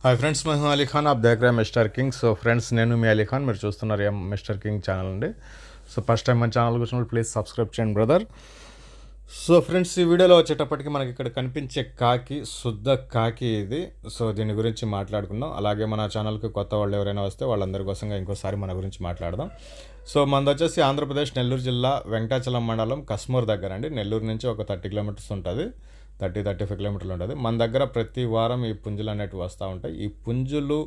Hi friends, मैं हूं अली खान। आप देख रहे हैं మిస్టర్ కింగ్। సో ఫ్రెండ్స్, నేను మీ అలీ ఖాన్, మీరు చూస్తున్నారు మిస్టర్ కింగ్ ఛానల్ అండి। సో ఫస్ట్ టైం మన ఛానల్కి వచ్చినప్పుడు ప్లీజ్ సబ్స్క్రైబ్ చేయండి బ్రదర్। సో ఫ్రెండ్స్, ఈ వీడియోలో వచ్చేటప్పటికి మనకి ఇక్కడ కనిపించే కాకి శుద్ధ కాకి ఇది। సో దీని గురించి మాట్లాడుకుందాం। అలాగే మన ఛానల్కి కొత్త వాళ్ళు ఎవరైనా వస్తే వాళ్ళందరి కోసంగా ఇంకోసారి మన గురించి మాట్లాడదాం। సో మనది వచ్చేసి ఆంధ్రప్రదేశ్ నెల్లూరు జిల్లా వెంకటాచలం మండలం కస్మూర్ దగ్గర అండి। నెల్లూరు నుంచి ఒక 30 కిలోమీటర్స్ ఉంటుంది, 35 కిలోమీటర్లు ఉంటుంది। మన దగ్గర ప్రతి వారం ఈ పుంజులు అనేటివి వస్తూ ఉంటాయి। ఈ పుంజులు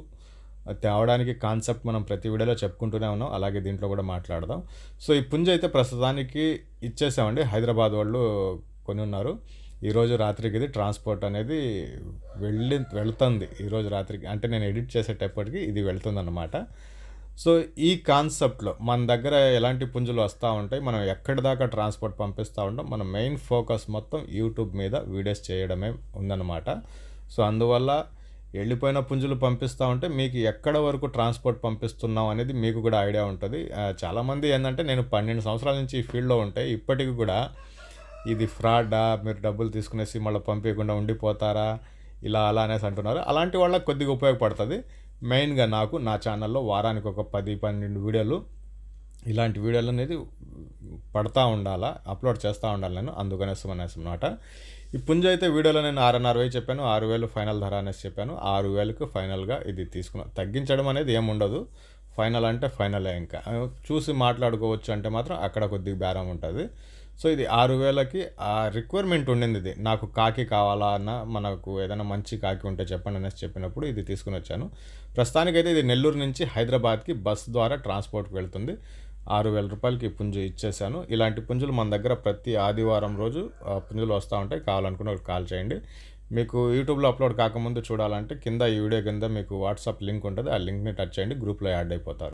తేవడానికి కాన్సెప్ట్ మనం ప్రతి వీడియోలో చెప్పుకుంటూనే ఉన్నాం, అలాగే దీంట్లో కూడా మాట్లాడదాం। సో ఈ పుంజు అయితే ప్రస్తుతానికి ఇచ్చేసామండి, హైదరాబాద్ వాళ్ళు కొని ఉన్నారు। ఈరోజు రాత్రికి ఇది ట్రాన్స్పోర్ట్ అనేది వెళ్తుంది। ఈరోజు రాత్రికి అంటే నేను ఎడిట్ చేసేటప్పటికి ఇది వెళ్తుందన్నమాట। సో ఈ కాన్సెప్ట్లో మన దగ్గర ఎలాంటి పుంజులు వస్తూ ఉంటాయి, మనం ఎక్కడి దాకా ట్రాన్స్పోర్ట్ పంపిస్తూ ఉంటాం, మన మెయిన్ ఫోకస్ మొత్తం యూట్యూబ్ మీద వీడియోస్ చేయడమే ఉందన్నమాట। సో అందువల్ల వెళ్ళిపోయిన పుంజులు పంపిస్తూ ఉంటే మీకు ఎక్కడ వరకు ట్రాన్స్పోర్ట్ పంపిస్తున్నాం అనేది మీకు కూడా ఐడియా ఉంటుంది। చాలామంది ఏంటంటే, నేను 12 సంవత్సరాల నుంచి ఈ ఫీల్డ్లో ఉంటే ఇప్పటికి కూడా ఇది ఫ్రాడా, మీరు డబ్బులు తీసుకునేసి మళ్ళీ పంపించకుండా ఉండిపోతారా, ఇలా అలా అనేసి అంటున్నారు। అలాంటి వాళ్ళకి కొద్దిగా ఉపయోగపడుతుంది। మెయిన్గా నాకు నా ఛానల్లో వారానికి ఒక 10-12 వీడియోలు, ఇలాంటి వీడియోలు అనేది పడతా ఉండాలా, అప్లోడ్ చేస్తూ ఉండాలి నేను, అందుకనేసి అనమాట। ఈ పుంజు అయితే వీడియోలో నేను 6,500 చెప్పాను, 6,000 ఫైనల్ ధర అనేసి చెప్పాను। 6,000కు ఫైనల్గా ఇది తీసుకున్నాను। తగ్గించడం అనేది ఏముండదు, ఫైనల్ అంటే ఫైనలే, ఇంకా చూసి మాట్లాడుకోవచ్చు అంటే మాత్రం అక్కడ కొద్దిగా బేరం ఉంటుంది। సో ఇది 6,000కి ఆ రిక్వైర్మెంట్ ఉండింది। ఇది నాకు కాకి కావాలా అన్న, మనకు ఏదైనా మంచి కాకి ఉంటే చెప్పండి అనేసి చెప్పినప్పుడు ఇది తీసుకుని వచ్చాను। ప్రస్తుతానికైతే ఇది నెల్లూరు నుంచి హైదరాబాద్కి బస్ ద్వారా ట్రాన్స్పోర్ట్కి వెళ్తుంది। 6,000 రూపాయలకి పుంజు ఇచ్చేసాను। ఇలాంటి పుంజులు మన దగ్గర ప్రతి ఆదివారం రోజు పుంజులు వస్తూ ఉంటాయి। కావాలనుకున్న కాల్ చేయండి। మీకు యూట్యూబ్లో అప్లోడ్ కాకముందు చూడాలంటే కింద ఈ వీడియో కింద మీకు వాట్సాప్ లింక్ ఉంటుంది, ఆ లింక్ని టచ్ చేయండి, గ్రూప్లో యాడ్ అయిపోతారు।